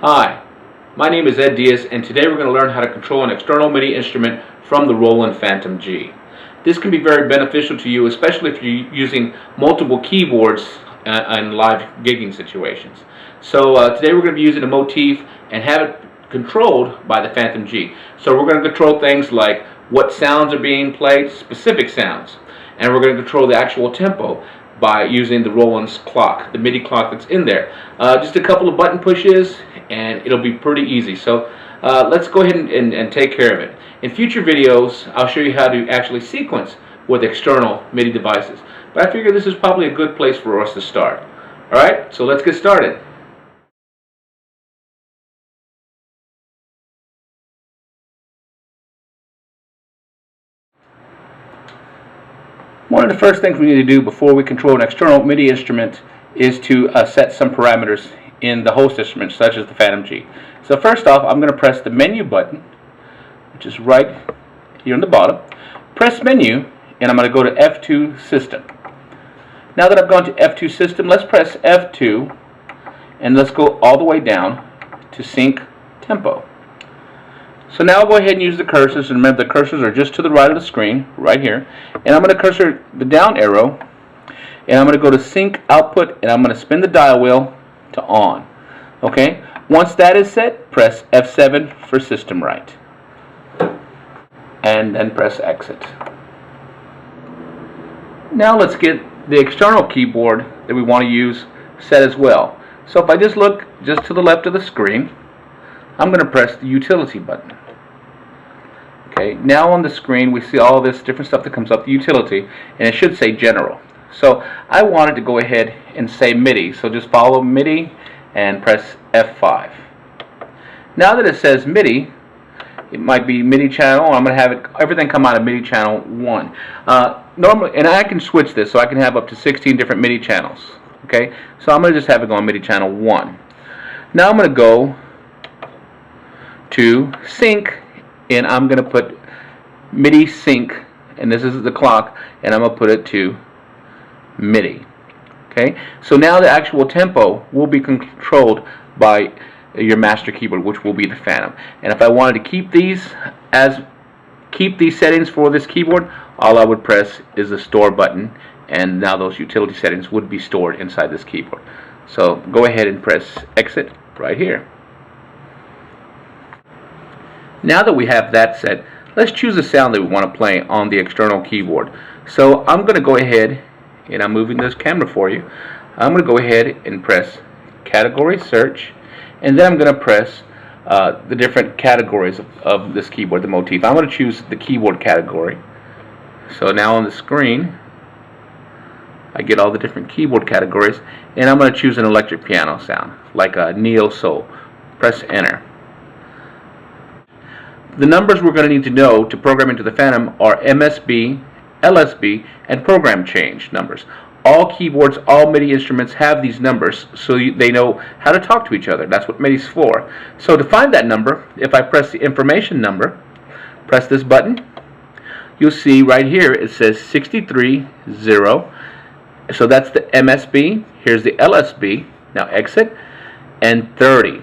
Hi, my name is Diaz, and today we're going to learn how to control an external MIDI instrument from the Roland Fantom G. This can be very beneficial to you, especially if you're using multiple keyboards in live gigging situations. So today we're going to be using a motif and have it controlled by the Fantom G. So we're going to control things like what sounds are being played, specific sounds, and we're going to control the actual tempo by using the Roland's clock, the MIDI clock that's in there. Just a couple of button pushes and it'll be pretty easy. So let's go ahead and take care of it. In future videos, I'll show you how to actually sequence with external MIDI devices. But I figure this is probably a good place for us to start. Alright, so let's get started. One of the first things we need to do before we control an external MIDI instrument is to set some parameters in the host instrument, such as the Fantom G. So first off, I'm going to press the menu button, which is right here on the bottom. Press menu, and I'm going to go to F2 System. Now that I've gone to F2 System, let's press F2, and let's go all the way down to Sync Tempo. So now I'll go ahead and use the cursors, and remember the cursors are just to the right of the screen, right here. And I'm going to cursor the down arrow, and I'm going to go to Sync Output, and I'm going to spin the dial wheel to on. Okay? Once that is set, press F7 for System Right. And then press Exit. Now let's get the external keyboard that we want to use set as well. So if I just look just to the left of the screen, I'm going to press the Utility button. Okay, now on the screen we see all this different stuff that comes up, the utility, and it should say General. So I wanted to go ahead and say MIDI, so just follow MIDI and press F5. Now that it says MIDI, it might be MIDI channel. I'm going to have everything come out of MIDI channel 1. Normally, and I can switch this, so I can have up to 16 different MIDI channels. Okay, so I'm going to just have it go on MIDI channel 1. Now I'm going to go to Sync, and I'm going to put MIDI Sync, and this is the clock, and I'm going to put it to MIDI. Okay, so now the actual tempo will be controlled by your master keyboard, which will be the Fantom. And if I wanted to keep these settings for this keyboard, all I would press is the Store button, and now those utility settings would be stored inside this keyboard. So go ahead and press Exit right here. Now that we have that set, let's choose a sound that we want to play on the external keyboard. So I'm going to go ahead, and I'm moving this camera for you. I'm going to go ahead and press Category Search, and then I'm going to press the different categories of this keyboard, the motif. I'm going to choose the keyboard category. So now on the screen, I get all the different keyboard categories, and I'm going to choose an electric piano sound, like a neo soul. Press Enter. The numbers we're going to need to know to program into the Fantom are MSB, LSB, and program change numbers. All keyboards, all MIDI instruments have these numbers, so they know how to talk to each other. That's what MIDI's for. So to find that number, if I press the information number, press this button, you'll see right here it says 630. So that's the MSB. Here's the LSB. Now exit, and 30.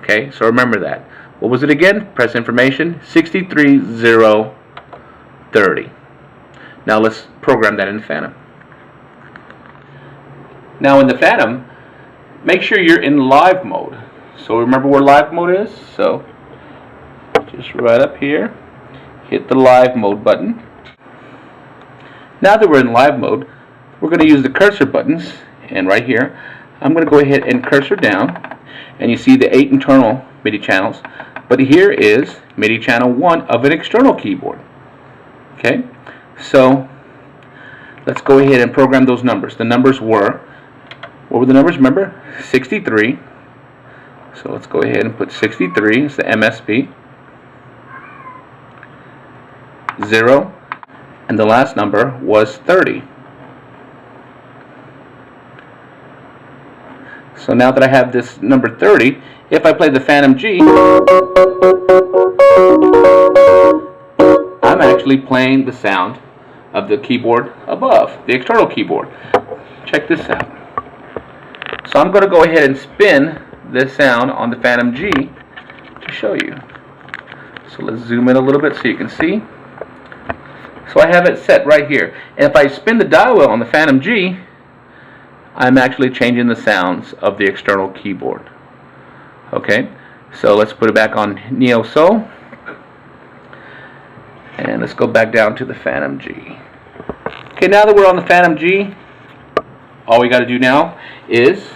Okay, so remember that. What was it again? Press information, 63030. Now let's program that in the Fantom. Now in the Fantom, make sure you're in live mode. So remember where live mode is? So just right up here, hit the live mode button. Now that we're in live mode, we're going to use the cursor buttons, and right here, I'm going to go ahead and cursor down, and you see the 8 internal MIDI channels, but here is MIDI channel 1 of an external keyboard. Okay, so let's go ahead and program those numbers. The numbers were, what were the numbers? Remember, 63. So let's go ahead and put 63 as the MSB, 0, and the last number was 30. So now that I have this number 30, if I play the Fantom G, I'm actually playing the sound of the keyboard above, the external keyboard. Check this out. So I'm going to go ahead and spin this sound on the Fantom G to show you. So let's zoom in a little bit so you can see. So I have it set right here. And if I spin the dial wheel on the Fantom G, I'm actually changing the sounds of the external keyboard. Okay, so let's put it back on Neo Soul. And let's go back down to the Fantom G. Okay, now that we're on the Fantom G, all we got to do now is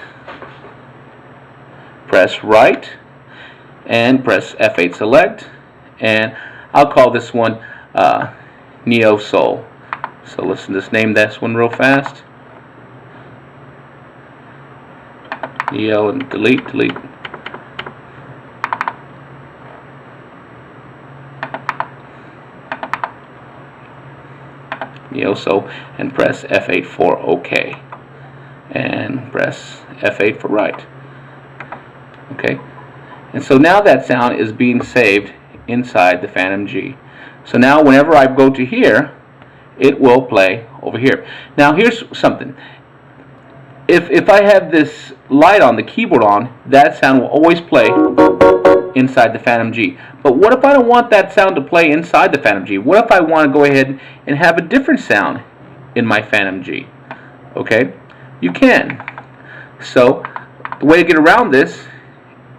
press right and press F8 select, and I'll call this one Neo Soul. So let's just name this one real fast. Neo and delete. Neo Soul, and press F8 for OK, and press F8 for right. Okay, and so now that sound is being saved inside the Fantom G. So now whenever I go to here, it will play over here. Now here's something. If I have this light on, the keyboard on, that sound will always play inside the Fantom G. But what if I don't want that sound to play inside the Fantom G? What if I want to go ahead and have a different sound in my Fantom G? Okay, you can. So the way to get around this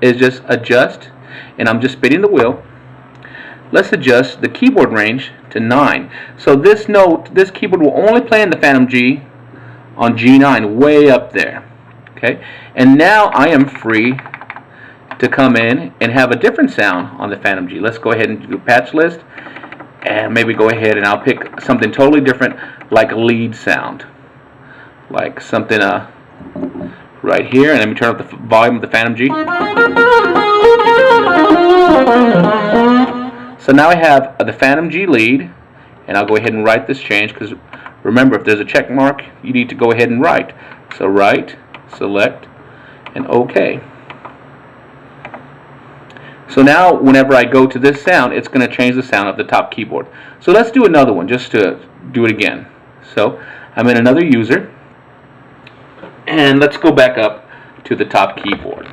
is just adjust, and I'm just spinning the wheel. Let's adjust the keyboard range to 9. So this keyboard will only play in the Fantom G on G9, way up there. Okay, and now I am free to come in and have a different sound on the Fantom G. Let's go ahead and do a patch list, and maybe go ahead and I'll pick something totally different, like a lead sound, like something right here. And let me turn up the volume of the Fantom G. So now I have the Fantom G lead, and I'll go ahead and write this change, because remember, if there's a check mark, you need to go ahead and write. So right, select, and OK. So now whenever I go to this sound, it's going to change the sound of the top keyboard. So let's do another one just to do it again. So I'm in another user, and let's go back up to the top keyboard.